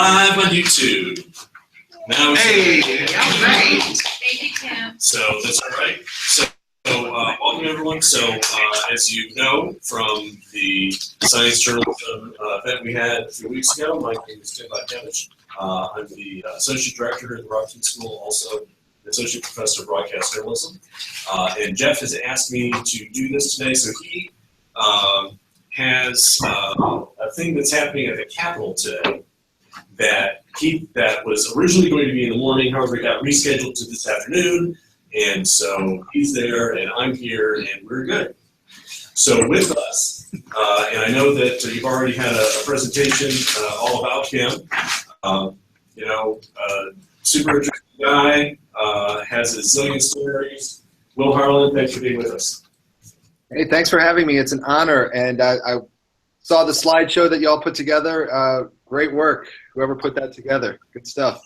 live on YouTube. Now hey, all right. Thank you, Tim. So that's all right. So welcome everyone. So as you know from the science journalism event we had a few weeks ago, my name is Tim Bodkevich. I'm the associate director here at the Rockton School, also an associate professor of broadcast journalism. And Jeff has asked me to do this today. So he has a thing that's happening at the Capitol today that was originally going to be in the morning, however, it got rescheduled to this afternoon, and so he's there, and I'm here, and we're good. So with us, and I know that you've already had a presentation all about him, super interesting guy, has a zillion stories. Will Harlan, thanks for being with us. Hey, thanks for having me. It's an honor, and I saw the slideshow that y'all put together. Great work, whoever put that together. Good stuff.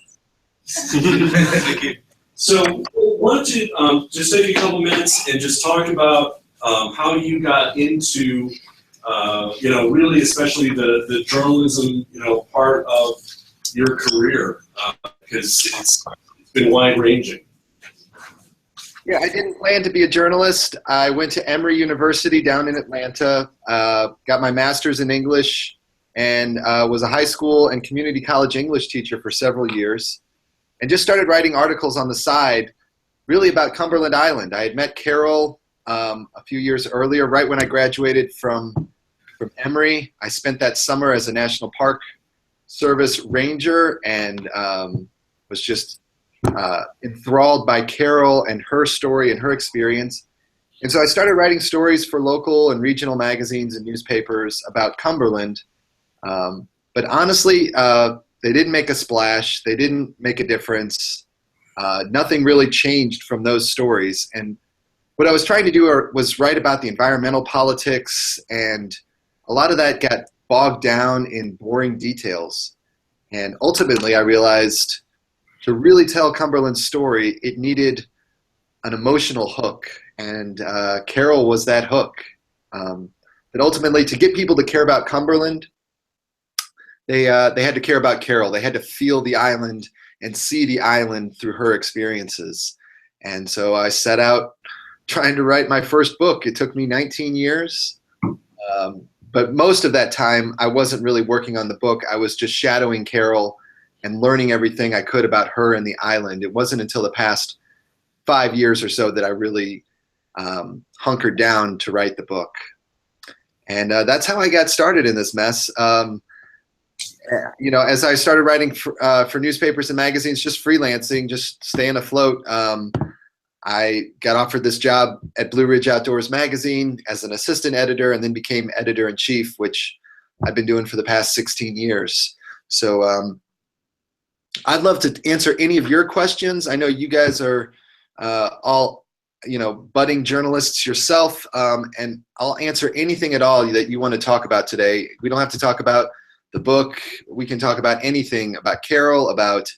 Thank you. So why don't you just take a couple minutes and just talk about how you got into, really especially the journalism, part of your career, because it's been wide-ranging. Yeah, I didn't plan to be a journalist. I went to Emory University down in Atlanta, got my master's in English, and was a high school and community college English teacher for several years, and just started writing articles on the side, really about Cumberland Island. I had met Carol a few years earlier, right when I graduated from Emory. I spent that summer as a National Park Service ranger and was just enthralled by Carol and her story and her experience. And so I started writing stories for local and regional magazines and newspapers about Cumberland. But honestly, they didn't make a splash. They didn't make a difference. Nothing really changed from those stories. And what I was trying to do was write about the environmental politics, and a lot of that got bogged down in boring details. And ultimately, I realized to really tell Cumberland's story, it needed an emotional hook. And Carol was that hook. But ultimately, to get people to care about Cumberland, they had to care about Carol. They had to feel the island and see the island through her experiences. And so I set out trying to write my first book. It took me 19 years. But most of that time, I wasn't really working on the book. I was just shadowing Carol and learning everything I could about her and the island. It wasn't until the past 5 years or so that I really hunkered down to write the book. And that's how I got started in this mess. As I started writing for newspapers and magazines, just freelancing, just staying afloat, I got offered this job at Blue Ridge Outdoors magazine as an assistant editor, and then became editor-in-chief, which I've been doing for the past 16 years. So I'd love to answer any of your questions. I know you guys are all, budding journalists yourself, and I'll answer anything at all that you want to talk about today. We don't have to talk about the book. We can talk about anything about Carol, about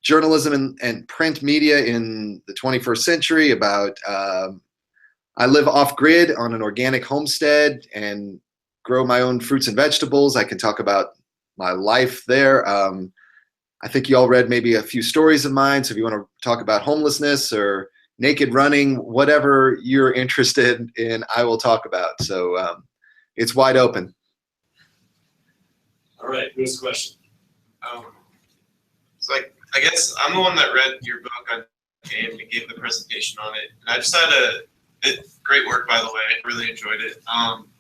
journalism and print media in the 21st century, about I live off-grid on an organic homestead and grow my own fruits and vegetables. I can talk about my life there. I think you all read maybe a few stories of mine, so if you want to talk about homelessness or naked running, whatever you're interested in, I will talk about. So it's wide open. All right, who's the question? I guess I'm the one that read your book on Untamed and gave the presentation on it. And I just had great work, by the way. I really enjoyed it.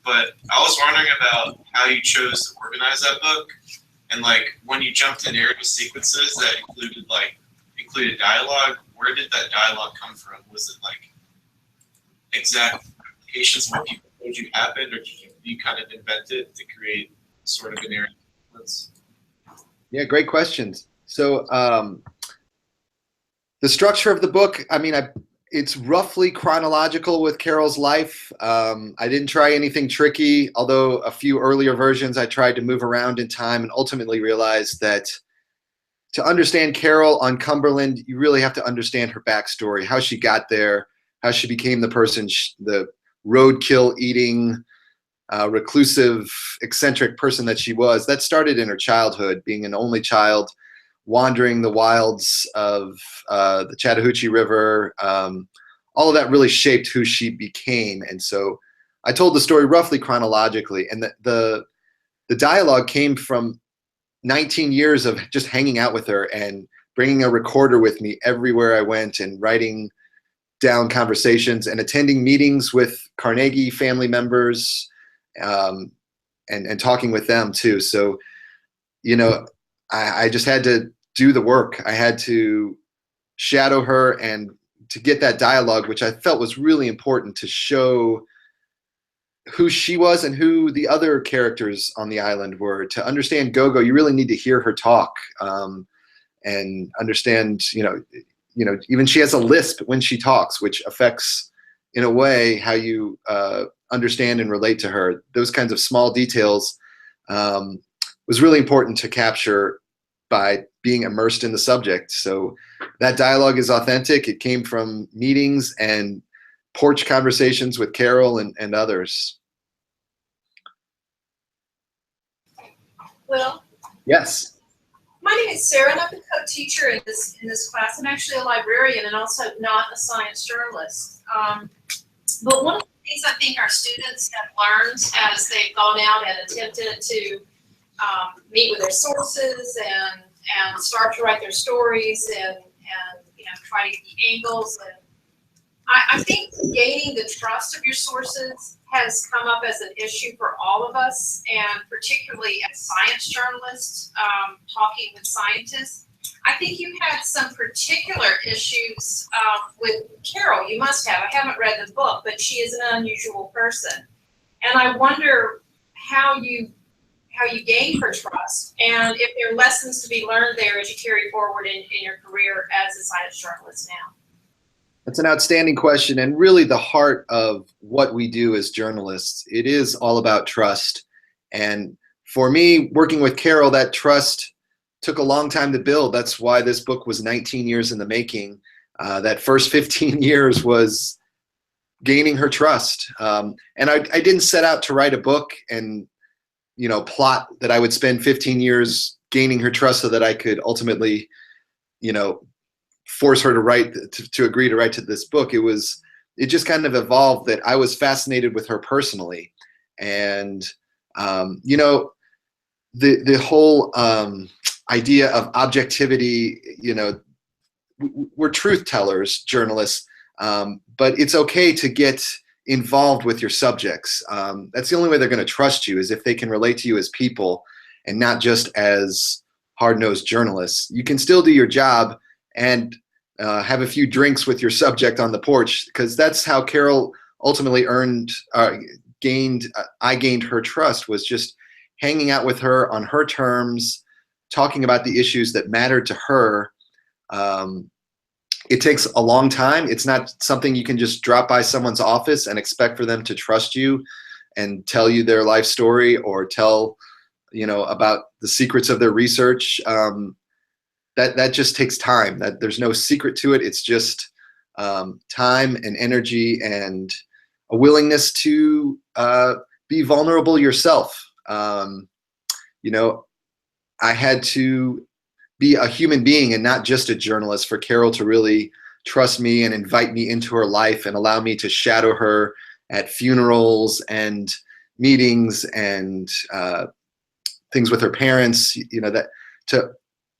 But I was wondering about how you chose to organize that book, and when you jumped in narrative sequences that included dialogue. Where did that dialogue come from? Was it exact applications of what people told you happened, or did you kind of invent it to create sort of a narrative sequence? Yeah, great questions. So the structure of the book, it's roughly chronological with Carol's life. I didn't try anything tricky, although a few earlier versions I tried to move around in time, and ultimately realized that to understand Carol on Cumberland, you really have to understand her backstory, how she got there, how she became the person, the roadkill eating, reclusive, eccentric person that she was, that started in her childhood, being an only child, wandering the wilds of the Chattahoochee River. All of that really shaped who she became. And so I told the story roughly chronologically, and the dialogue came from 19 years of just hanging out with her and bringing a recorder with me everywhere I went and writing down conversations and attending meetings with Carnegie family members, and talking with them too. So, you know, I just had to do the work. I had to shadow her and to get that dialogue, which I felt was really important to show who she was and who the other characters on the island were. To understand Gogo, you really need to hear her talk, and understand, even she has a lisp when she talks, which affects, in a way, how you understand and relate to her. Those kinds of small details was really important to capture by being immersed in the subject. So that dialogue is authentic. It came from meetings and porch conversations with Carol and others. Well, Yes. my name is Sarah, and I'm the co-teacher in this class. I'm actually a librarian and also not a science journalist. But one of the things I think our students have learned as they've gone out and attempted to meet with their sources and start to write their stories and try to get the angles, and I think gaining the trust of your sources has come up as an issue for all of us, and particularly as science journalists, talking with scientists. I think you had some particular issues with Carol. You must have. I haven't read the book, but she is an unusual person, and I wonder how you gain her trust, and if there are lessons to be learned there as you carry forward in your career as a science journalist now. That's an outstanding question, and really the heart of what we do as journalists. It is all about trust. And for me, working with Carol, that trust took a long time to build. That's why this book was 19 years in the making. That first 15 years was gaining her trust. And I didn't set out to write a book and plot that I would spend 15 years gaining her trust so that I could ultimately, force her to agree to write to this book. It just kind of evolved that I was fascinated with her personally. And, the whole idea of objectivity, we're truth tellers, journalists, but it's okay to get involved with your subjects. That's the only way they're going to trust you, is if they can relate to you as people and not just as hard-nosed journalists. You can still do your job and have a few drinks with your subject on the porch, because that's how Carol ultimately gained her trust, was just hanging out with her on her terms, talking about the issues that mattered to her. It takes a long time. It's not something you can just drop by someone's office and expect for them to trust you and tell you their life story or tell, about the secrets of their research. That just takes time. That there's no secret to it. It's just time and energy and a willingness to be vulnerable yourself. I had to be a human being and not just a journalist for Carol to really trust me and invite me into her life and allow me to shadow her at funerals and meetings and things with her parents.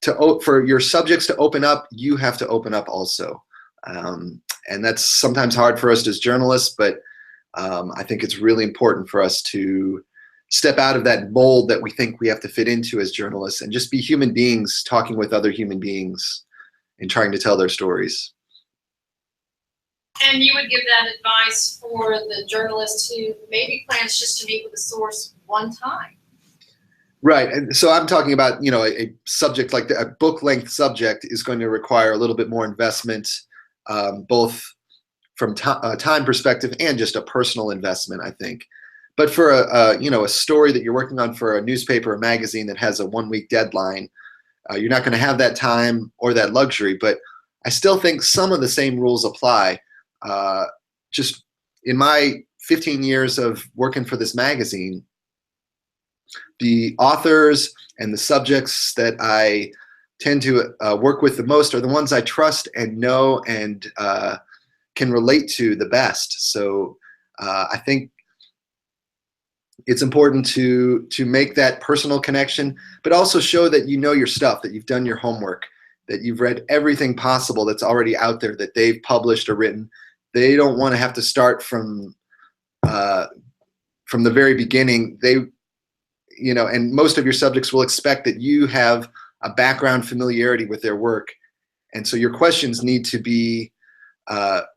For your subjects to open up, you have to open up also. And that's sometimes hard for us as journalists, but I think it's really important for us to step out of that mold that we think we have to fit into as journalists and just be human beings talking with other human beings and trying to tell their stories. And you would give that advice for the journalist who maybe plans just to meet with a source one time. Right. And so I'm talking about, a subject like a book-length subject is going to require a little bit more investment, both from a time perspective and just a personal investment, I think. But for a story that you're working on for a newspaper or magazine that has a 1-week deadline, you're not going to have that time or that luxury. But I still think some of the same rules apply. Just in my 15 years of working for this magazine, the authors and the subjects that I tend to work with the most are the ones I trust and know and can relate to the best. So I think it's important to make that personal connection, but also show that you know your stuff, that you've done your homework, that you've read everything possible that's already out there that they've published or written. They don't want to have to start from the very beginning. And most of your subjects will expect that you have a background familiarity with their work. And so your questions need to be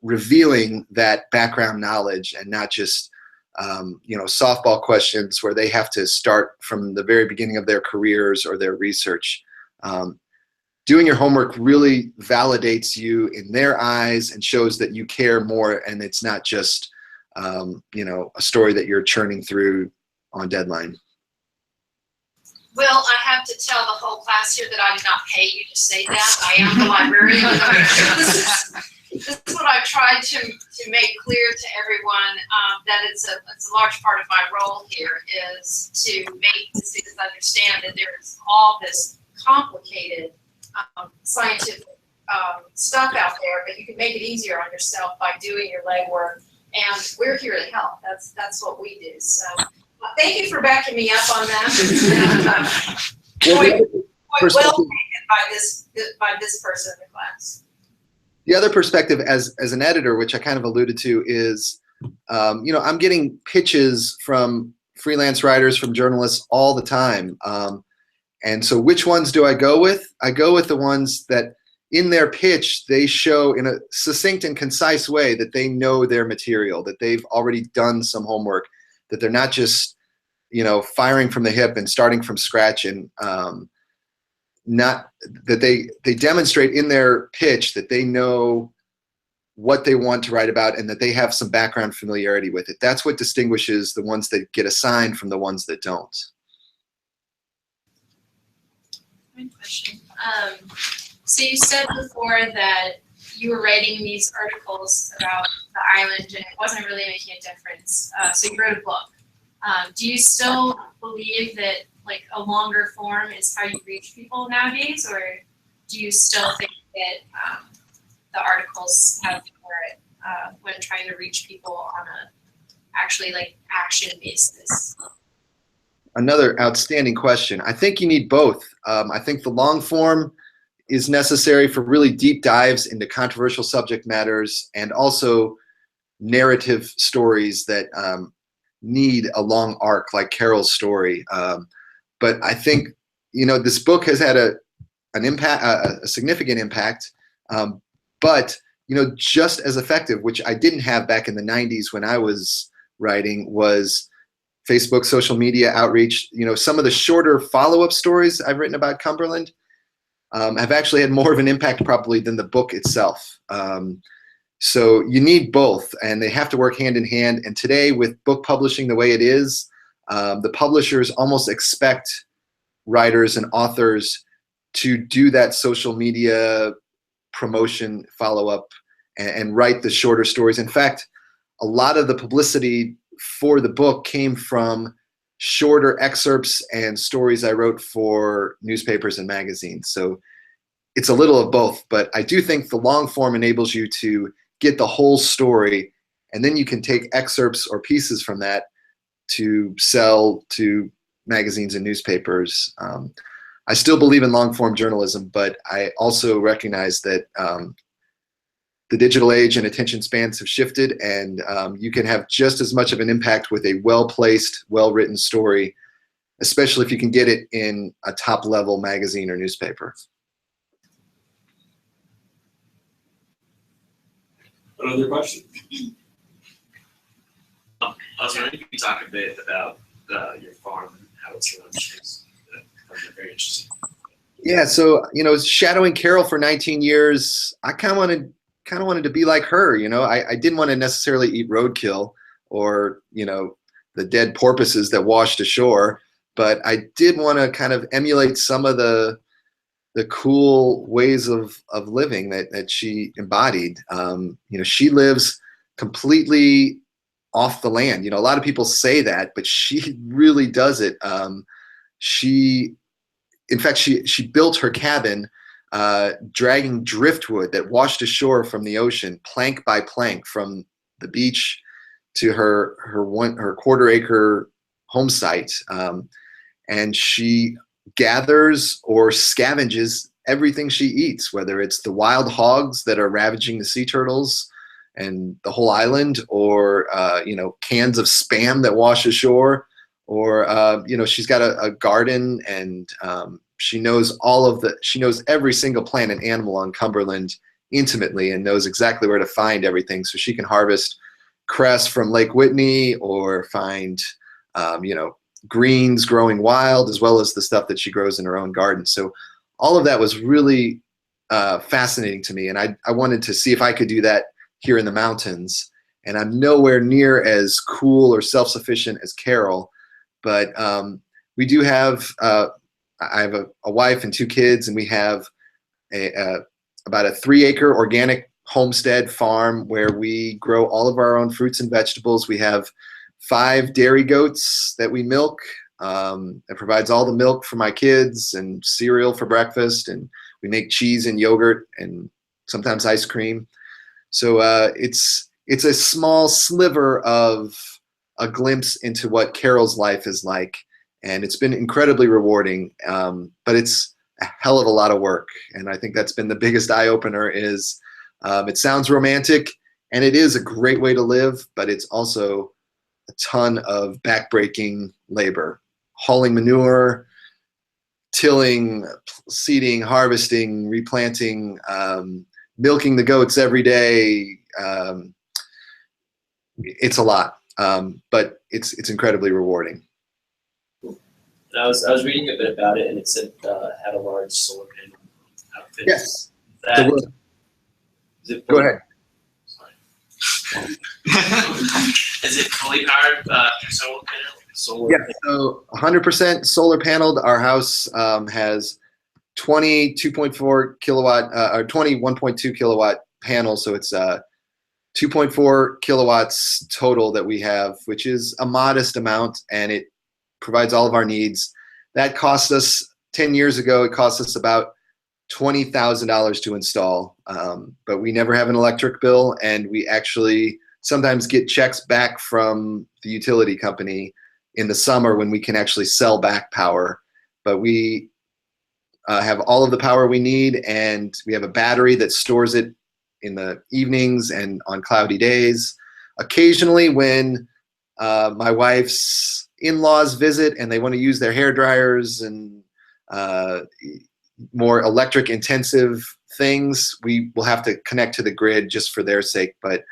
revealing that background knowledge and not just softball questions where they have to start from the very beginning of their careers or their research. Doing your homework really validates you in their eyes and shows that you care more, and it's not just a story that you're churning through on deadline. Well, I have to tell the whole class here that I did not pay you to say that. I am the librarian. This is what I've tried to make clear to everyone, that it's a large part of my role here is to make the students understand that there's all this complicated scientific stuff out there, but you can make it easier on yourself by doing your legwork, and we're here to help. That's what we do. So thank you for backing me up on that. Well taken by this person in the class. The other perspective as an editor, which I kind of alluded to, is I'm getting pitches from freelance writers, from journalists all the time. And so which ones do I go with? I go with the ones that in their pitch, they show in a succinct and concise way that they know their material, that they've already done some homework, that they're not just, firing from the hip and starting from scratch, and not that they demonstrate in their pitch that they know what they want to write about and that they have some background familiarity with it. That's what distinguishes the ones that get assigned from the ones that don't. One question. So you said before that you were writing these articles about the island and it wasn't really making a difference. So you wrote a book. Do you still believe that like a longer form is how you reach people nowadays, or do you still think that the articles have merit when trying to reach people on a actually like action basis? Another outstanding question. I think you need both. I think the long form is necessary for really deep dives into controversial subject matters and also narrative stories that need a long arc, like Carol's story. But I think this book has had an impact, a significant impact. But just as effective, which I didn't have back in the 90s when I was writing, was Facebook, social media outreach. Some of the shorter follow-up stories I've written about Cumberland have actually had more of an impact probably than the book itself. So you need both, and they have to work hand in hand. And today, with book publishing the way it is, the publishers almost expect writers and authors to do that social media promotion follow-up and write the shorter stories. In fact, a lot of the publicity for the book came from shorter excerpts and stories I wrote for newspapers and magazines. So it's a little of both, but I do think the long form enables you to get the whole story, and then you can take excerpts or pieces from that to sell to magazines and newspapers. I still believe in long form journalism, but I also recognize that the digital age and attention spans have shifted, and you can have just as much of an impact with a well-placed, well-written story, especially if you can get it in a top-level magazine or newspaper. Another question? I was wondering if you could talk a bit about your farm and how it's run. I'm very interested. Yeah, so shadowing Carol for 19 years, I kind of wanted to be like her. I didn't want to necessarily eat roadkill or the dead porpoises that washed ashore, but I did want to kind of emulate some of the cool ways of living that she embodied. She lives completely off the land. You know, a lot of people say that, but she really does it. In fact, she built her cabin dragging driftwood that washed ashore from the ocean, plank by plank, from the beach to her quarter-acre home site, and she gathers or scavenges everything she eats, whether it's the wild hogs that are ravaging the sea turtles and the whole island, or cans of spam that wash ashore, or she's got a garden, and she knows every single plant and animal on Cumberland intimately, and knows exactly where to find everything, so she can harvest cress from Lake Whitney, or find greens growing wild, as well as the stuff that she grows in her own garden. So all of that was really fascinating to me, and I wanted to see if I could do that here in the mountains. And I'm nowhere near as cool or self-sufficient as Carol, but we do have I have a wife and 2 kids, and we have about a 3-acre organic homestead farm where we grow all of our own fruits and vegetables. We have 5 dairy goats that we milk. It provides all the milk for my kids and cereal for breakfast, and we make cheese and yogurt and sometimes ice cream. So it's a small sliver of a glimpse into what Carol's life is like, and it's been incredibly rewarding, but it's a hell of a lot of work. And I think that's been the biggest eye-opener is it sounds romantic, and it is a great way to live, but it's also a ton of backbreaking labor. Hauling manure, tilling, seeding, harvesting, replanting, milking the goats every day. It's a lot, but it's incredibly rewarding. And I was reading a bit about it, and it said had a large solar panel outfit. Yes. Is it Go ahead. Sorry. Is it fully powered through solar panel? Yeah, so 100% solar paneled. Our house has 20 2.4 kilowatt or 20 1.2 kilowatt panels, so it's 2.4 kilowatts total that we have, which is a modest amount, and it provides all of our needs. That cost us 10 years ago. It cost us about $20,000 to install, but we never have an electric bill, and we actually sometimes get checks back from the utility company in the summer when we can actually sell back power. But we have all of the power we need, and we have a battery that stores it in the evenings and on cloudy days. Occasionally, when my wife's in-laws visit and they want to use their hair dryers and more electric intensive things, we will have to connect to the grid just for their sake. But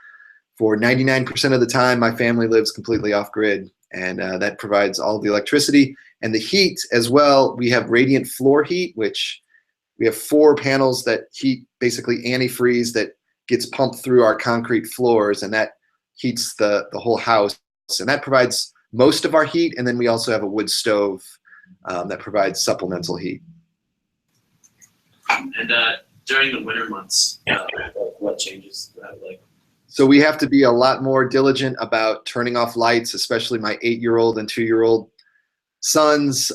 for 99% of the time, my family lives completely off grid, and that provides all the electricity and the heat as well. We have radiant floor heat, which we have 4 panels that heat basically antifreeze that gets pumped through our concrete floors, and that heats the whole house, and that provides most of our heat. And then we also have a wood stove that provides supplemental heat. And during the winter months, what changes? So we have to be a lot more diligent about turning off lights, especially my 8-year-old and 2-year-old sons.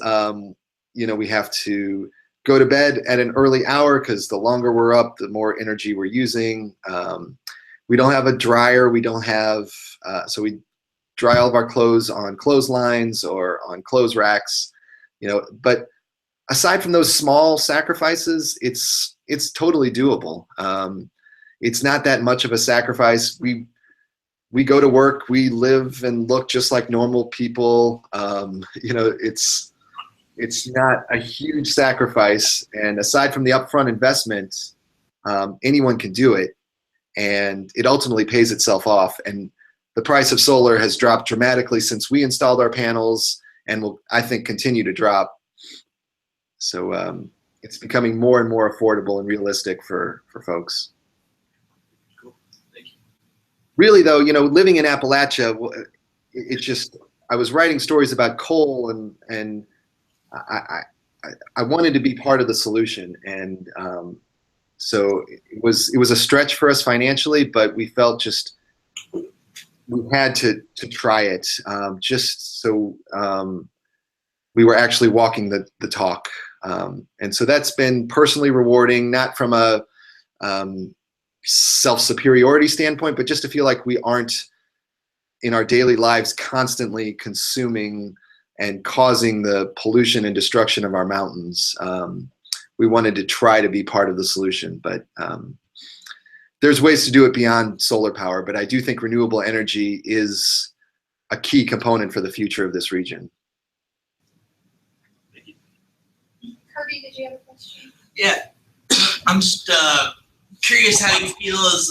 We have to go to bed at an early hour because the longer we're up, the more energy we're using. We don't have a dryer. We don't have, so we dry all of our clothes on clotheslines or on clothes racks. But aside from those small sacrifices, it's totally doable. It's not that much of a sacrifice. We go to work, we live and look just like normal people. It's not a huge sacrifice. And aside from the upfront investment, anyone can do it, and it ultimately pays itself off. And the price of solar has dropped dramatically since we installed our panels, and will, I think, continue to drop. So it's becoming more and more affordable and realistic for folks. Really, though, living in Appalachia, I was writing stories about coal, and I wanted to be part of the solution, and so it was a stretch for us financially, but we felt just we had to try it, just so we were actually walking the talk. And so that's been personally rewarding, not from a self-superiority standpoint, but just to feel like we aren't in our daily lives constantly consuming and causing the pollution and destruction of our mountains. We wanted to try to be part of the solution, but there's ways to do it beyond solar power, but I do think renewable energy is a key component for the future of this region. Kirby, did you have a question? Yeah, I'm just curious how you feel as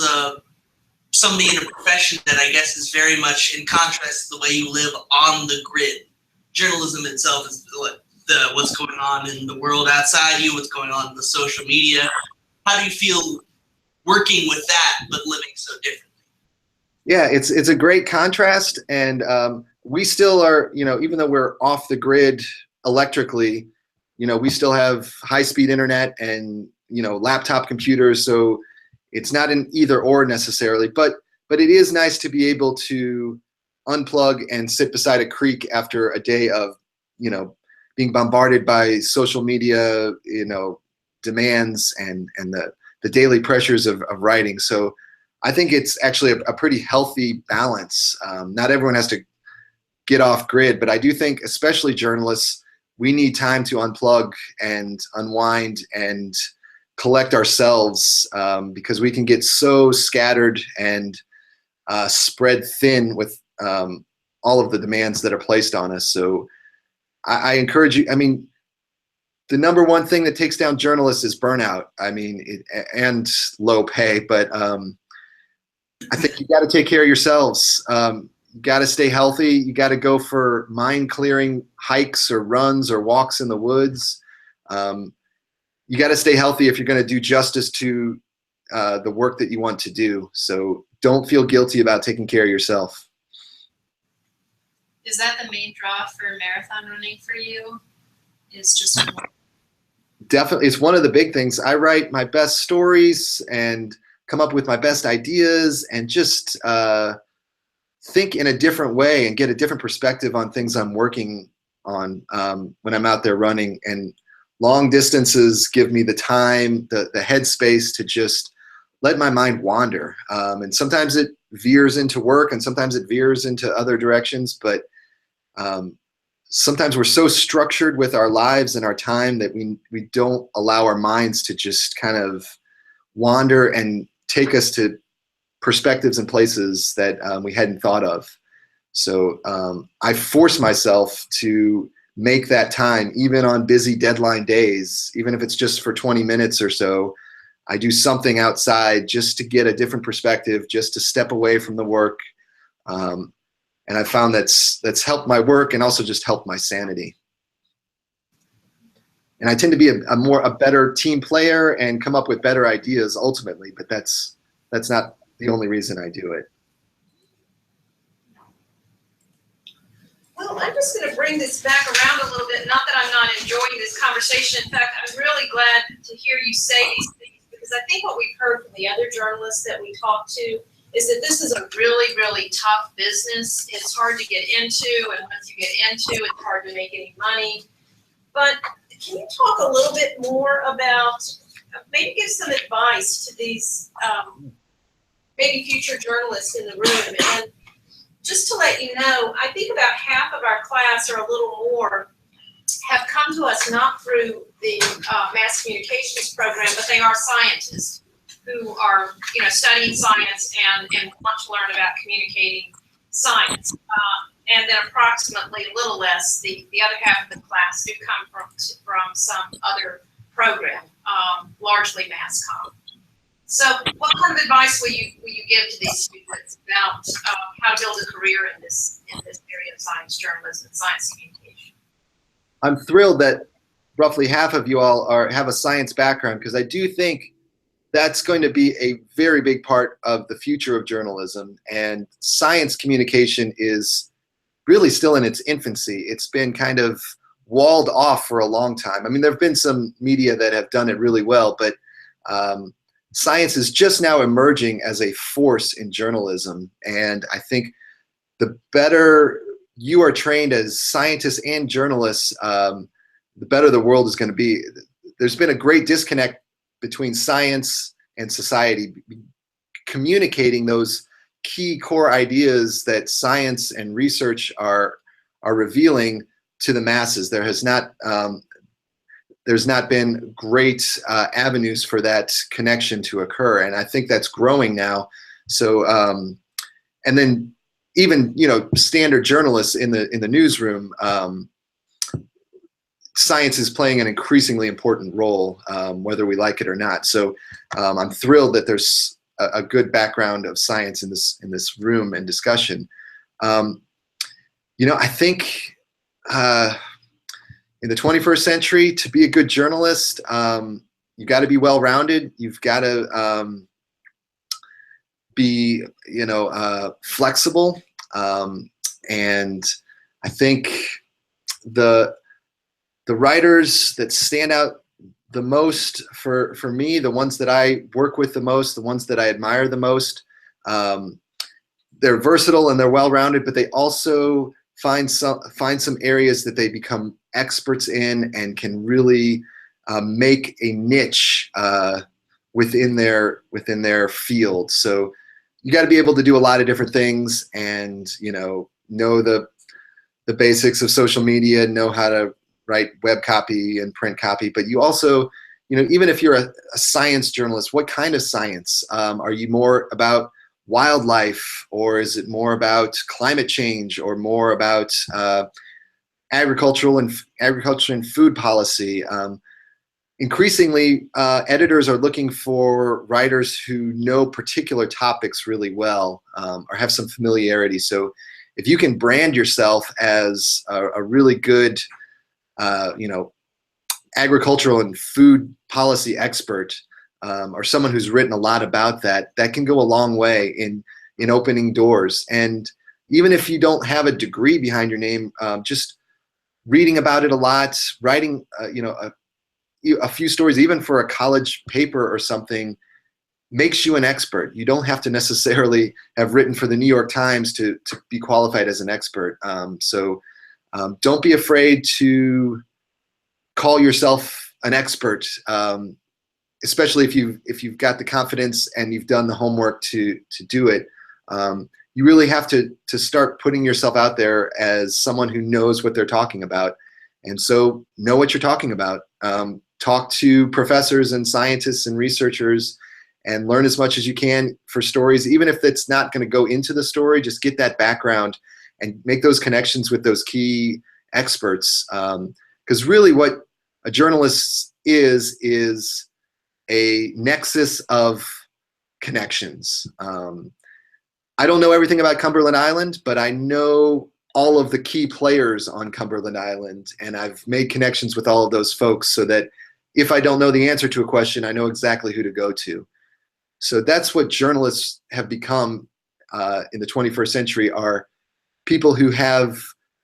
somebody in a profession that I guess is very much in contrast to the way you live on the grid. Journalism itself is what's going on in the world outside you, what's going on in the social media. How do you feel working with that but living so differently? Yeah, it's a great contrast, and we still are, even though we're off the grid electrically, we still have high-speed internet and laptop computers, so it's not an either or necessarily, but it is nice to be able to unplug and sit beside a creek after a day of being bombarded by social media demands and the daily pressures of writing. So I think it's actually a pretty healthy balance. Not everyone has to get off grid, but I do think, especially journalists, we need time to unplug and unwind and collect ourselves, because we can get so scattered and spread thin with all of the demands that are placed on us. So I encourage you. I mean, the number one thing that takes down journalists is burnout. I mean, and low pay, but I think you got to take care of yourselves. You got to stay healthy. You got to go for mind-clearing hikes or runs or walks in the woods. You got to stay healthy if you're going to do justice to the work that you want to do. So don't feel guilty about taking care of yourself. Is that the main draw for marathon running for you? Is just Definitely, it's one of the big things. I write my best stories and come up with my best ideas and just think in a different way and get a different perspective on things I'm working on when I'm out there running. And long distances give me the time, the headspace to just let my mind wander. And sometimes it veers into work and sometimes it veers into other directions, but sometimes we're so structured with our lives and our time that we don't allow our minds to just kind of wander and take us to perspectives and places that we hadn't thought of. So I force myself to make that time, even on busy deadline days, even if it's just for 20 minutes or so. I do something outside just to get a different perspective, just to step away from the work. And I found that's helped my work and also just helped my sanity. And I tend to be a better team player and come up with better ideas ultimately, but that's not the only reason I do it. Well, I'm just going to bring this back around a little bit. Not that I'm not enjoying this conversation. In fact, I'm really glad to hear you say these things, because I think what we've heard from the other journalists that we talked to is that this is a really, really tough business. It's hard to get into, and once you get into, it's hard to make any money. But can you talk a little bit more about, maybe give some advice to these maybe future journalists in the room? And just to let you know, I think about half of our class or a little more have come to us not through the mass communications program, but they are scientists who are studying science and want to learn about communicating science. And then approximately a little less, the other half of the class do come from some other program, largely mass comm. So what kind of advice will you give to these students about how to build a career in this area of science journalism and science communication? I'm thrilled that roughly half of you all have a science background, because I do think that's going to be a very big part of the future of journalism. And science communication is really still in its infancy. It's been kind of walled off for a long time. I mean, there have been some media that have done it really well, but science is just now emerging as a force in journalism. And I think the better you are trained as scientists and journalists, the better the world is going to be. There's been a great disconnect between science and society, communicating those key core ideas that science and research are revealing to the masses. There's not been great avenues for that connection to occur, and I think that's growing now. So, and then even standard journalists in the newsroom, science is playing an increasingly important role, whether we like it or not. So, I'm thrilled that there's a good background of science in this room and discussion. I think in the 21st century, to be a good journalist, you got to be well-rounded. You've got to be flexible, and I think the writers that stand out the most for me, the ones that I work with the most, the ones that I admire the most, they're versatile and they're well-rounded, but they also find some areas that they become experts in and can really make a niche within their field. So you got to be able to do a lot of different things, and know the basics of social media, know how to write web copy and print copy. But you also, even if you're a science journalist, what kind of science? Are you more about wildlife, or is it more about climate change, or more about agriculture and food policy? Increasingly, editors are looking for writers who know particular topics really well, or have some familiarity. So if you can brand yourself as a really good agricultural and food policy expert, or someone who's written a lot about that can go a long way in opening doors. And even if you don't have a degree behind your name, just reading about it a lot, writing a few stories, even for a college paper or something, makes you an expert. You don't have to necessarily have written for the New York Times to be qualified as an expert. So don't be afraid to call yourself an expert, especially if you've got the confidence and you've done the homework to do it. You really have to start putting yourself out there as someone who knows what they're talking about. And so know what you're talking about. Talk to professors and scientists and researchers and learn as much as you can for stories. Even if it's not going to go into the story, just get that background and make those connections with those key experts. Because really what a journalist is a nexus of connections. I don't know everything about Cumberland Island, but I know all of the key players on Cumberland Island, and I've made connections with all of those folks so that if I don't know the answer to a question, I know exactly who to go to. So that's what journalists have become in the 21st century, are people who have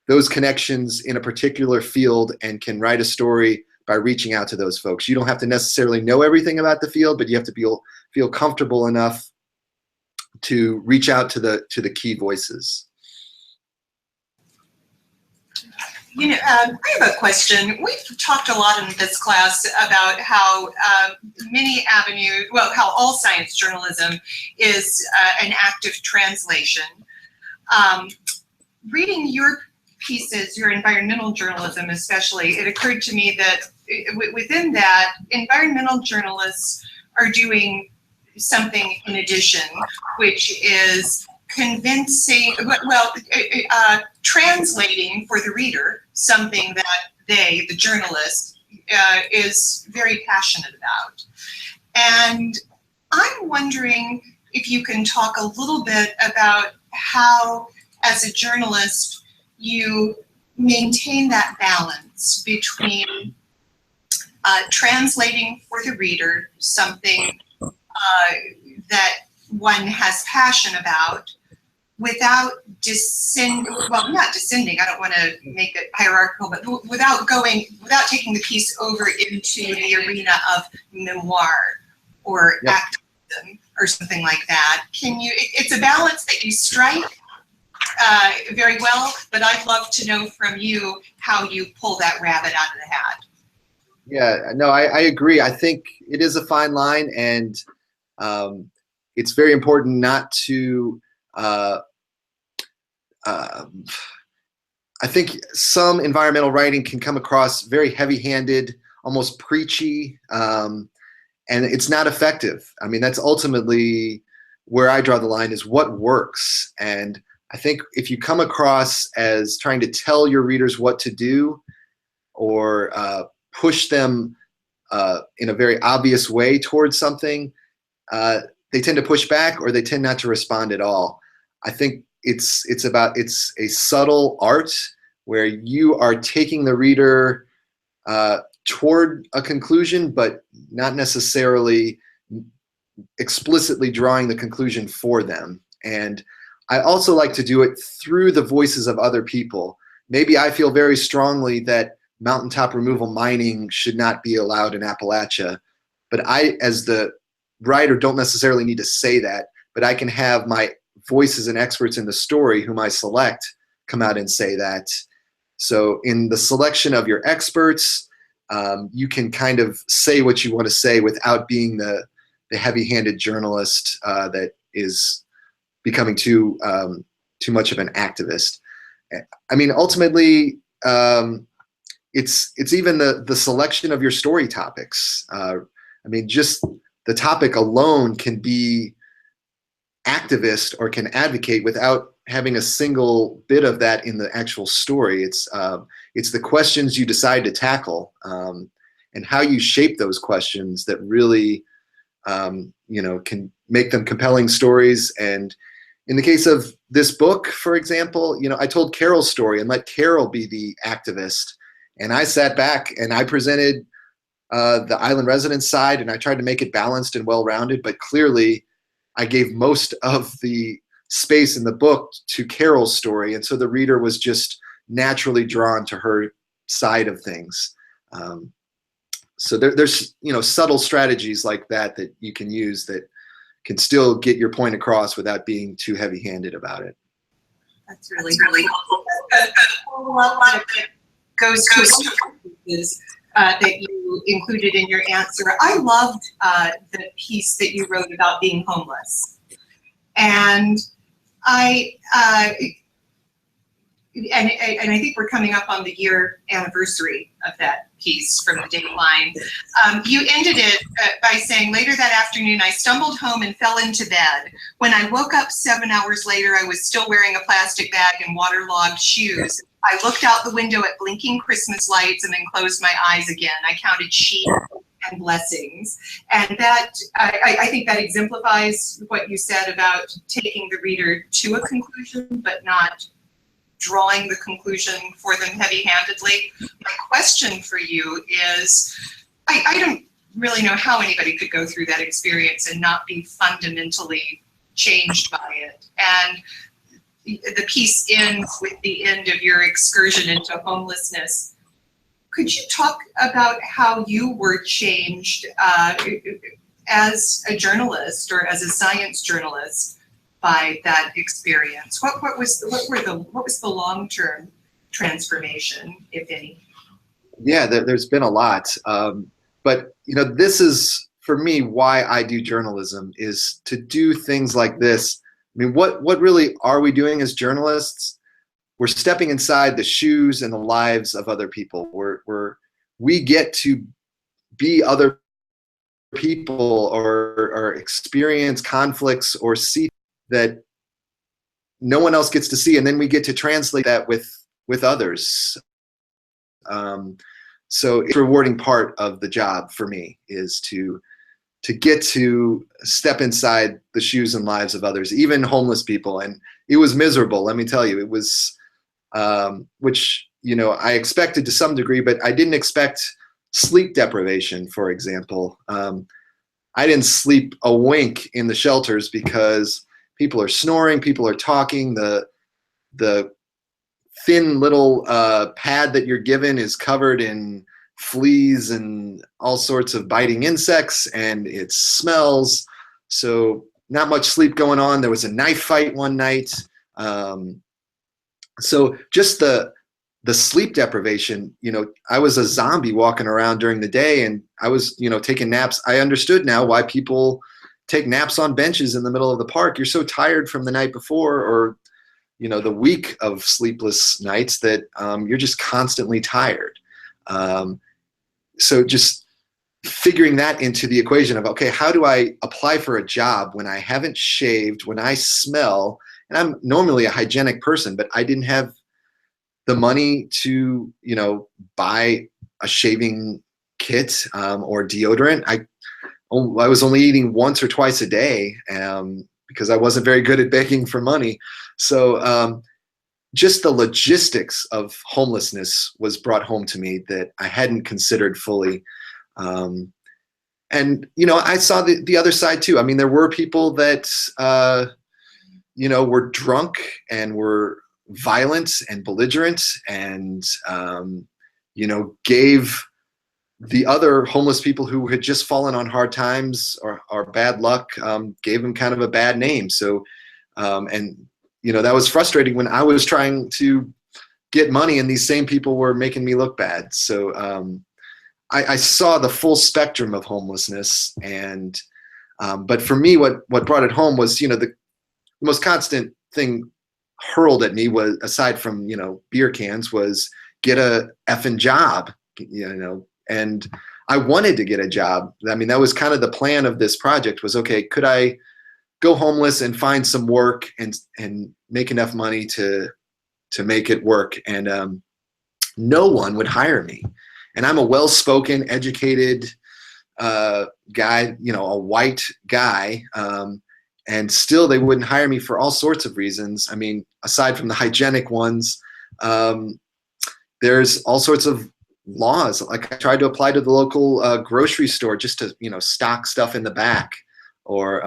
those connections in a particular field and can write a story by reaching out to those folks. You don't have to necessarily know everything about the field, but you have to feel comfortable enough to reach out to the key voices. I have a question. We've talked a lot in this class about how how all science journalism is an active translation. Reading your pieces, your environmental journalism especially, it occurred to me that within that, environmental journalists are doing something in addition, which is translating for the reader something that they, the journalist, is very passionate about. And I'm wondering if you can talk a little bit about how, as a journalist, you maintain that balance between translating for the reader something that one has passion about, without not descending, I don't want to make it hierarchical, but without taking the piece over into the arena of memoir or activism or something like that. It's a balance that you strike? very well, but I'd love to know from you how you pull that rabbit out of the hat. Yeah, no, I agree. I think it is a fine line, and it's very important not to. I think some environmental writing can come across very heavy-handed, almost preachy, and it's not effective. I mean, that's ultimately where I draw the line, is what works. And I think if you come across as trying to tell your readers what to do, or push them in a very obvious way towards something, they tend to push back, or they tend not to respond at all. I think it's a subtle art where you are taking the reader toward a conclusion, but not necessarily explicitly drawing the conclusion for them. And I also like to do it through the voices of other people. Maybe I feel very strongly that mountaintop removal mining should not be allowed in Appalachia, but I, as the writer, don't necessarily need to say that, but I can have my voices and experts in the story whom I select come out and say that. So in the selection of your experts, you can kind of say what you want to say without being the heavy-handed journalist that is becoming too much of an activist. I mean, ultimately, it's even the selection of your story topics. I mean, just the topic alone can be activist or can advocate without having a single bit of that in the actual story. It's the questions you decide to tackle and how you shape those questions that really can make them compelling stories. And in the case of this book, for example, I told Carol's story and let Carol be the activist. And I sat back and I presented the island residence side, and I tried to make it balanced and well-rounded, but clearly I gave most of the space in the book to Carol's story, and so the reader was just naturally drawn to her side of things. So there's subtle strategies like that you can use that can still get your point across without being too heavy-handed about it. That's really helpful. A lot that goes to that you included in your answer. I loved the piece that you wrote about being homeless, and I think we're coming up on the year anniversary of that piece from the Dateline. You ended it by saying, later that afternoon, I stumbled home and fell into bed. When I woke up 7 hours later, I was still wearing a plastic bag and waterlogged shoes. I looked out the window at blinking Christmas lights and then closed my eyes again. I counted sheep and blessings. And that, I think that exemplifies what you said about taking the reader to a conclusion, but not drawing the conclusion for them heavy-handedly. My question for you is, I don't really know how anybody could go through that experience and not be fundamentally changed by it. And the piece ends with the end of your excursion into homelessness. Could you talk about how you were changed as a journalist or as a science journalist by that experience? What was the long-term transformation, if any? Yeah, there's been a lot, but this is, for me, why I do journalism, is to do things like this. I mean, what really are we doing as journalists? We're stepping inside the shoes and the lives of other people. We get to be other people or experience conflicts or see that no one else gets to see, and then we get to translate that with others. So it's a rewarding part of the job for me, is to get to step inside the shoes and lives of others, even homeless people. And it was miserable, let me tell you. It was, which, I expected to some degree, but I didn't expect sleep deprivation, for example. I didn't sleep a wink in the shelters because people are snoring, people are talking, the thin little pad that you're given is covered in fleas and all sorts of biting insects, and it smells. So not much sleep going on. There was a knife fight one night. So just the sleep deprivation, I was a zombie walking around during the day, and I was, taking naps. I understood now why people take naps on benches in the middle of the park. You're so tired from the night before, or, the week of sleepless nights that you're just constantly tired. So just figuring that into the equation of, okay, how do I apply for a job when I haven't shaved, when I smell, and I'm normally a hygienic person, but I didn't have the money to, buy a shaving kit or deodorant. I was only eating once or twice a day because I wasn't very good at begging for money. So just the logistics of homelessness was brought home to me that I hadn't considered fully. And, I saw the other side too. I mean, there were people that, were drunk and were violent and belligerent and, gave the other homeless people who had just fallen on hard times or bad luck, gave them kind of a bad name. So, that was frustrating when I was trying to get money and these same people were making me look bad. So I saw the full spectrum of homelessness. And but for me, what brought it home was, the most constant thing hurled at me was, aside from, beer cans, was get a effing job, and I wanted to get a job. I mean, that was kind of the plan of this project was, okay, could I go homeless and find some work and make enough money to make it work? And no one would hire me. And I'm a well-spoken, educated guy, a white guy, and still they wouldn't hire me for all sorts of reasons. I mean, aside from the hygienic ones, there's all sorts of laws. Like I tried to apply to the local grocery store just to, stock stuff in the back, or,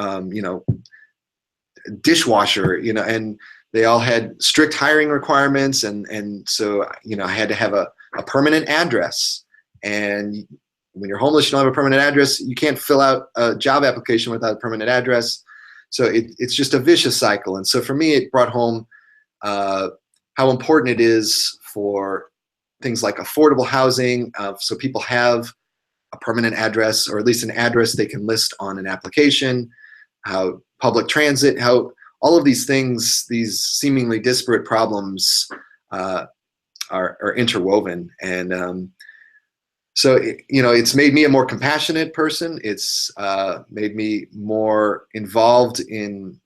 dishwasher, and they all had strict hiring requirements. And so, I had to have a permanent address. And when you're homeless, you don't have a permanent address. You can't fill out a job application without a permanent address. So it's just a vicious cycle. And so for me, it brought home how important it is for things like affordable housing, so people have a permanent address, or at least an address they can list on an application, how public transit, how all of these things, these seemingly disparate problems are interwoven. And so, it's made me a more compassionate person. It's made me more involved in,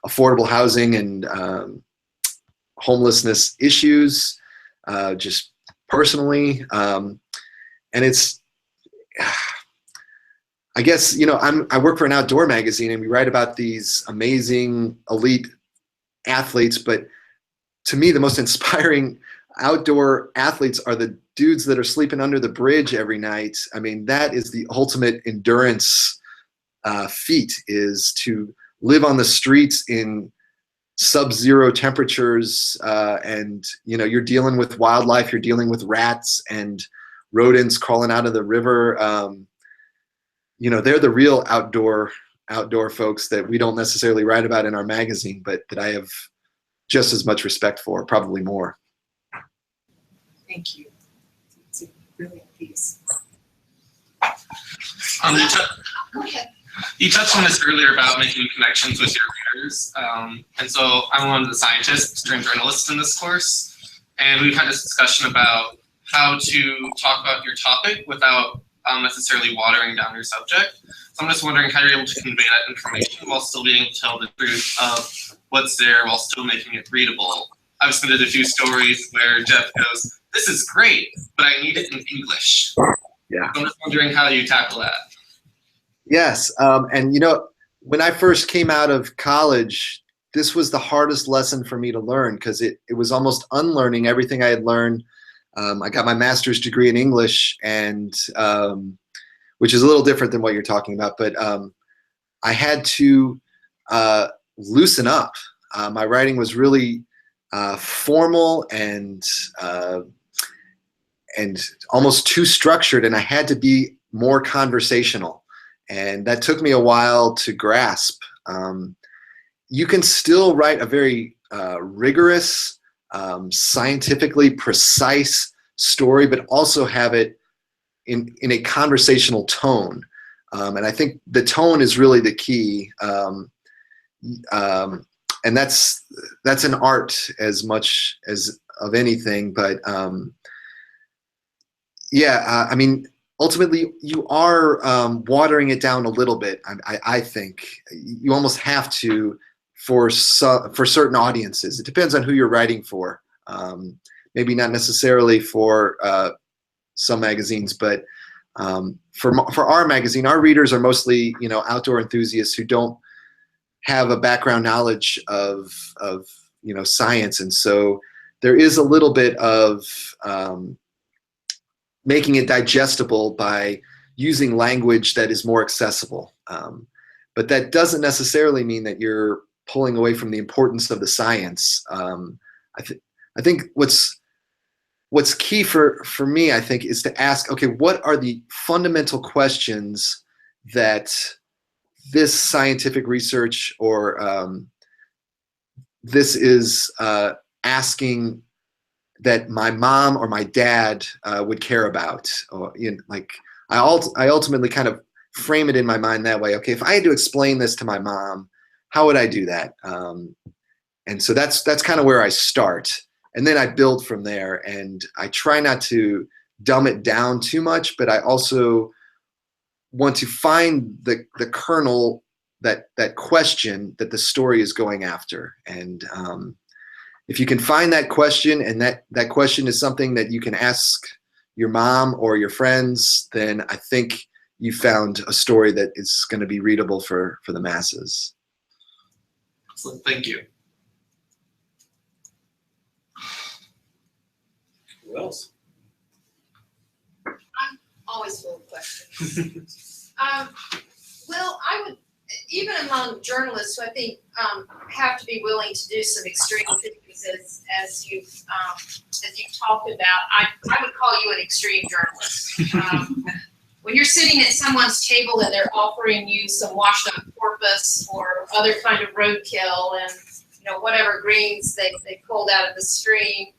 affordable housing and homelessness issues, just personally. And it's, I guess, I work for an outdoor magazine and we write about these amazing elite athletes, but to me, the most inspiring outdoor athletes are the dudes that are sleeping under the bridge every night. I mean, that is the ultimate endurance feat, is to live on the streets in sub-zero temperatures, and you're dealing with wildlife, you're dealing with rats and rodents crawling out of the river. They're the real outdoor folks that we don't necessarily write about in our magazine, but that I have just as much respect for, probably more. Thank you. It's a brilliant piece. Go ahead. You touched on this earlier about making connections with your readers. And so I'm one of the scientists turned journalists in this course. And we've had this discussion about how to talk about your topic without necessarily watering down your subject. So I'm just wondering how you're able to convey that information while still being able to tell the truth of what's there while still making it readable. I've submitted a few stories where Jeff goes, "This is great, but I need it in English." Yeah. So I'm just wondering how you tackle that. Yes. And when I first came out of college, this was the hardest lesson for me to learn, because it was almost unlearning everything I had learned. I got my master's degree in English, and which is a little different than what you're talking about, but I had to loosen up. My writing was really formal and almost too structured, and I had to be more conversational. And that took me a while to grasp. You can still write a very rigorous, scientifically precise story, but also have it in a conversational tone. And I think the tone is really the key. And that's an art as much as of anything. But I mean, ultimately, you are watering it down a little bit. I think you almost have to for certain audiences. It depends on who you're writing for. Maybe not necessarily for some magazines, but for our magazine, our readers are mostly outdoor enthusiasts who don't have a background knowledge of science, and so there is a little bit of making it digestible by using language that is more accessible. But that doesn't necessarily mean that you're pulling away from the importance of the science. I think what's key for me, I think, is to ask, okay, what are the fundamental questions that this scientific research or this is asking that my mom or my dad would care about? Or, I ultimately kind of frame it in my mind that way. Okay, if I had to explain this to my mom, how would I do that? And so that's kind of where I start. And then I build from there, and I try not to dumb it down too much, but I also want to find the kernel, that question that the story is going after. And if you can find that question, and that question is something that you can ask your mom or your friends, then I think you found a story that is going to be readable for the masses. Excellent, thank you. Who else? I'm always full of questions. Well, I would, even among journalists who I think have to be willing to do some extreme things, as you've talked about, I would call you an extreme journalist. When you're sitting at someone's table and they're offering you some washed up porpoise or other kind of roadkill and whatever greens they pulled out of the stream,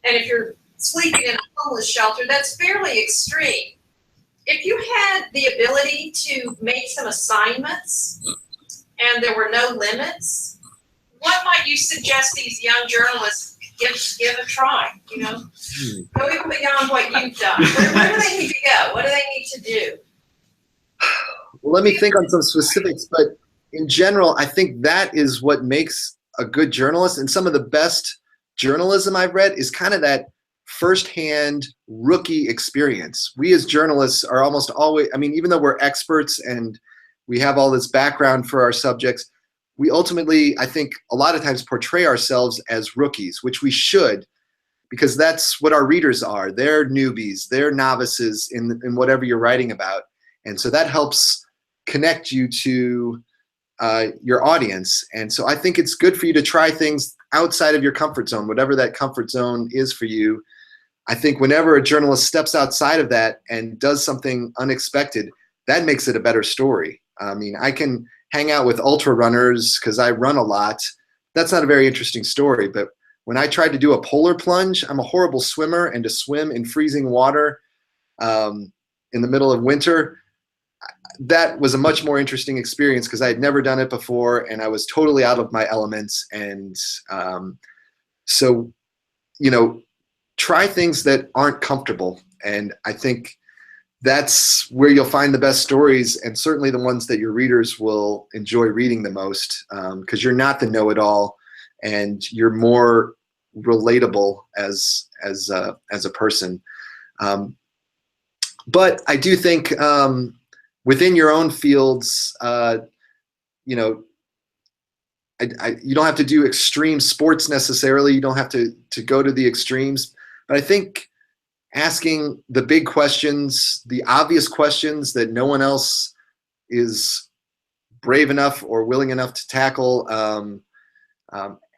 and if you're sleeping in a homeless shelter, that's fairly extreme. If you had the ability to make some assignments and there were no limits, what might you suggest these young journalists give a try? Go even beyond what you've done. Where do they need to go? What do they need to do? Well, let me think on some specifics, but in general, I think that is what makes a good journalist. And some of the best journalism I've read is kind of that firsthand rookie experience. We as journalists are almost always, even though we're experts and we have all this background for our subjects, we ultimately, I think, a lot of times portray ourselves as rookies, which we should, because that's what our readers are. They're newbies, they're novices in whatever you're writing about. And so that helps connect you to your audience. And so I think it's good for you to try things outside of your comfort zone, whatever that comfort zone is for you. I think whenever a journalist steps outside of that and does something unexpected, that makes it a better story. I can hang out with ultra runners because I run a lot. That's not a very interesting story. But when I tried to do a polar plunge, I'm a horrible swimmer, and to swim in freezing water in the middle of winter, that was a much more interesting experience because I had never done it before and I was totally out of my elements. And so, try things that aren't comfortable. And I think that's where you'll find the best stories, and certainly the ones that your readers will enjoy reading the most, because you're not the know-it-all and you're more relatable as a person. But I do think within your own fields, you don't have to do extreme sports necessarily. You don't have to go to the extremes. But I think asking the big questions, the obvious questions that no one else is brave enough or willing enough to tackle,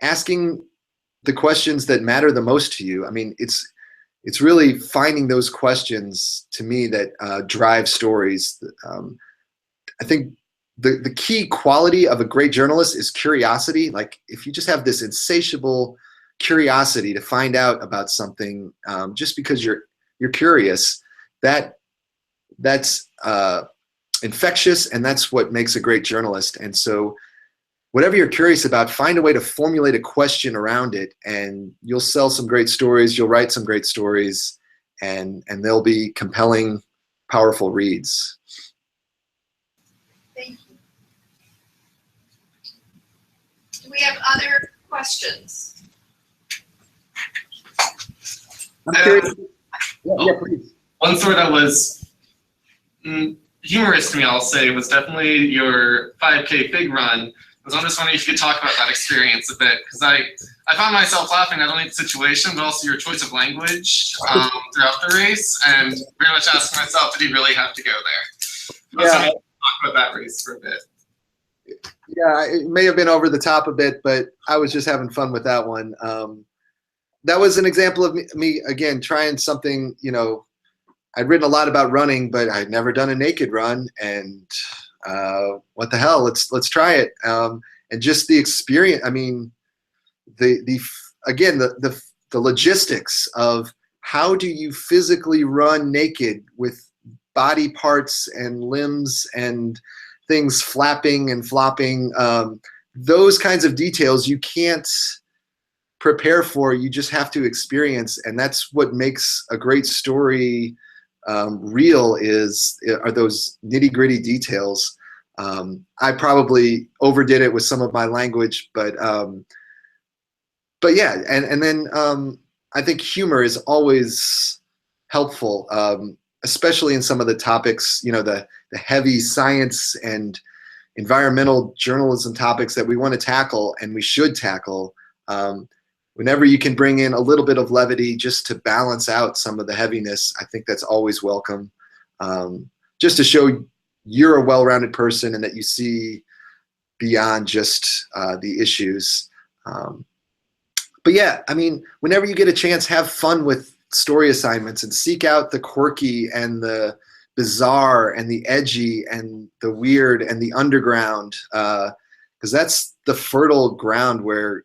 asking the questions that matter the most to you. It's really finding those questions, to me, that drive stories. I think the key quality of a great journalist is curiosity. Like if you just have this insatiable curiosity to find out about something, just because you're curious, that's infectious, and that's what makes a great journalist. And so whatever you're curious about, find a way to formulate a question around it, and you'll sell some great stories, you'll write some great stories, and they'll be compelling, powerful reads. Thank you. Do we have other questions? I'm curious. Yeah, please. One story that was humorous to me, I'll say, was definitely your 5K fig run. I'm just wondering if you could talk about that experience a bit, because I found myself laughing not only at the situation, but also your choice of language throughout the race, and very much asking myself, did he really have to go there? Yeah. So maybe talk about that race for a bit. Yeah, it may have been over the top a bit, but I was just having fun with that one. That was an example of me again, trying something, I'd written a lot about running, but I'd never done a naked run, and what the hell? Let's try it. And just the experience. I mean, the logistics of how do you physically run naked with body parts and limbs and things flapping and flopping. Those kinds of details you can't prepare for. You just have to experience, and that's what makes a great story real are those nitty-gritty details. I probably overdid it with some of my language, but yeah, and then I think humor is always helpful, especially in some of the topics, the heavy science and environmental journalism topics that we want to tackle and we should tackle. Whenever you can bring in a little bit of levity just to balance out some of the heaviness, I think that's always welcome. Just to show you're a well-rounded person and that you see beyond just the issues. But yeah, I mean, whenever you get a chance, have fun with story assignments and seek out the quirky and the bizarre and the edgy and the weird and the underground, because that's the fertile ground where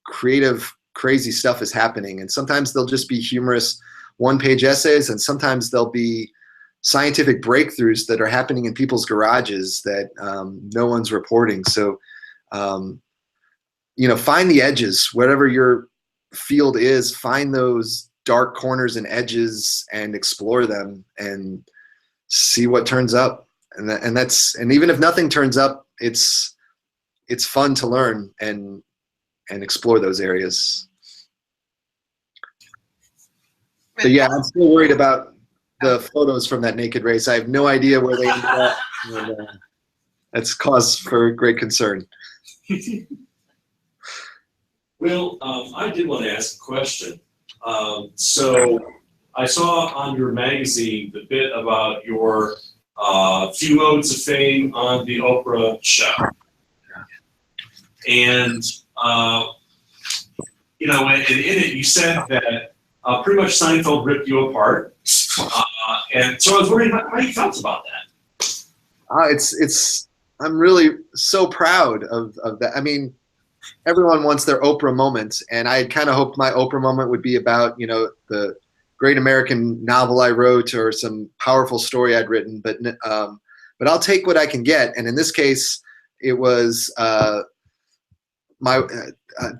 creative, crazy stuff is happening. And sometimes they'll just be humorous one-page essays, and sometimes they'll be scientific breakthroughs that are happening in people's garages that no one's reporting. So, find the edges, whatever your field is, find those dark corners and edges and explore them and see what turns up. And even if nothing turns up, it's fun to learn and explore those areas. But yeah, I'm still worried about the photos from that naked race. I have no idea where they ended up. And, that's cause for great concern. Will, I did want to ask a question. So I saw on your magazine the bit about your few modes of fame on the Oprah show. And, and in it you said that pretty much Seinfeld ripped you apart. And so I was wondering how you felt about that. I'm really so proud of that. I mean, everyone wants their Oprah moment, and I kind of hoped my Oprah moment would be about, the great American novel I wrote or some powerful story I'd written, but I'll take what I can get. And in this case, it was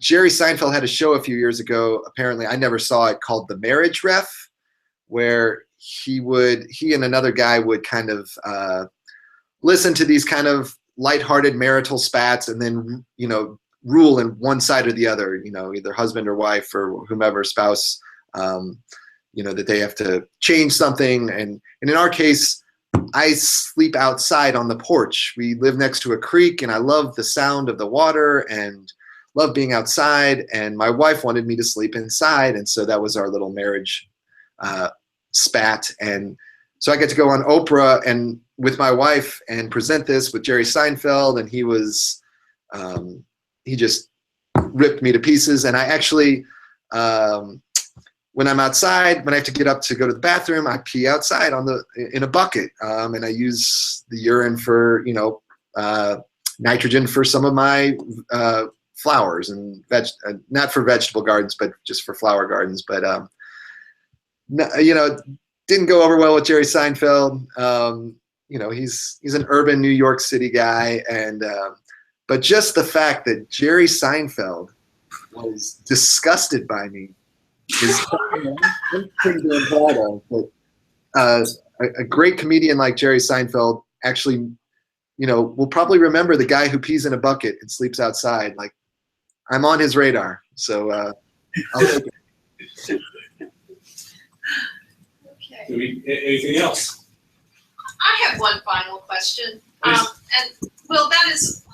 Jerry Seinfeld had a show a few years ago, apparently, I never saw it, called The Marriage Ref, where he and another guy would kind of listen to these kind of lighthearted marital spats and then, rule in one side or the other, either husband or wife or whomever, spouse, that they have to change something. And in our case, I sleep outside on the porch. We live next to a creek, and I love the sound of the water and love being outside. And my wife wanted me to sleep inside, and so that was our little marriage spat. And so I get to go on Oprah and with my wife and present this with Jerry Seinfeld, and he just ripped me to pieces. And I actually, when I'm outside, when I have to get up to go to the bathroom, I pee outside in a bucket, and I use the urine for nitrogen for some of my flowers and not for vegetable gardens, but just for flower gardens. But didn't go over well with Jerry Seinfeld. He's an urban New York City guy, and but just the fact that Jerry Seinfeld was disgusted by me is something I'm pretty damn proud of. But a great comedian like Jerry Seinfeld actually, will probably remember the guy who pees in a bucket and sleeps outside. Like, I'm on his radar, so I'll take it. Okay. Anything else? I have one final question. Please. And Will, that is,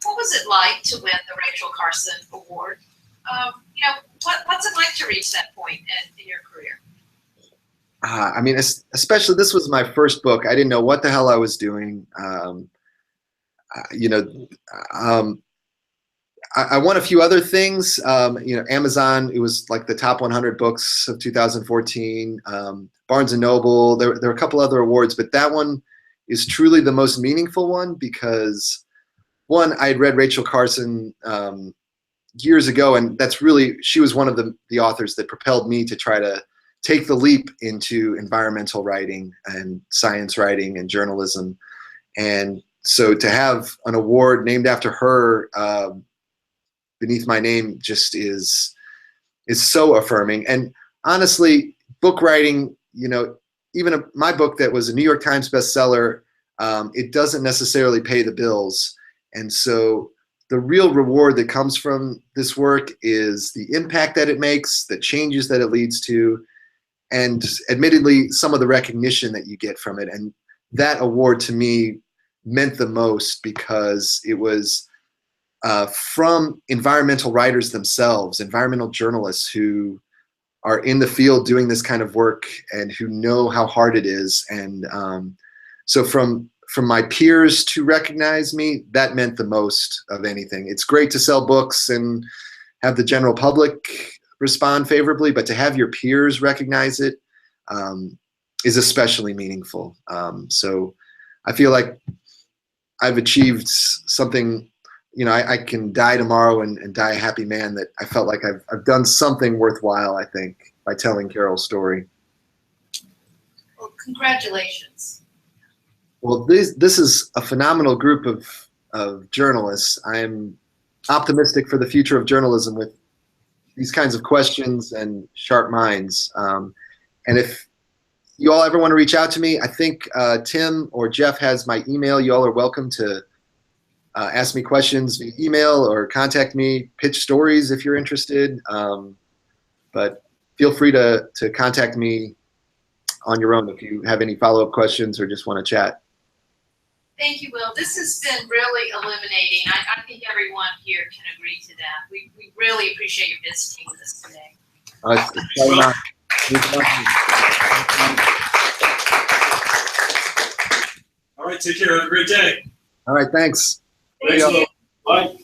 what was it like to win the Rachel Carson Award? What's it like to reach that point in your career? I mean, especially this was my first book. I didn't know what the hell I was doing. I won a few other things. Amazon, it was like the top 100 books of 2014. Barnes & Noble, there were a couple other awards, but that one is truly the most meaningful one because, one, I had read Rachel Carson years ago, and she was one of the authors that propelled me to try to take the leap into environmental writing and science writing and journalism. And so to have an award named after her beneath my name just is so affirming. And honestly, book writing, even my book that was a New York Times bestseller, it doesn't necessarily pay the bills. And so the real reward that comes from this work is the impact that it makes, the changes that it leads to, and admittedly, some of the recognition that you get from it. And that award to me meant the most because it was from environmental writers themselves, environmental journalists who are in the field doing this kind of work and who know how hard it is. And so from my peers to recognize me, that meant the most of anything. It's great to sell books and have the general public respond favorably, but to have your peers recognize it is especially meaningful. So I feel like I've achieved something. I can die tomorrow and die a happy man. That I felt like I've done something worthwhile, I think, by telling Carol's story. Well, congratulations. Well, this is a phenomenal group of journalists. I'm optimistic for the future of journalism with these kinds of questions and sharp minds. And if you all ever want to reach out to me, I think Tim or Jeff has my email. You all are welcome to ask me questions via email or contact me, pitch stories if you're interested. But feel free to contact me on your own if you have any follow-up questions or just want to chat. Thank you, Will. This has been really illuminating. I think everyone here can agree to that. We really appreciate you visiting with us today. All right, take care. Have a great day. All right, thanks. Thanks, Will. Bye.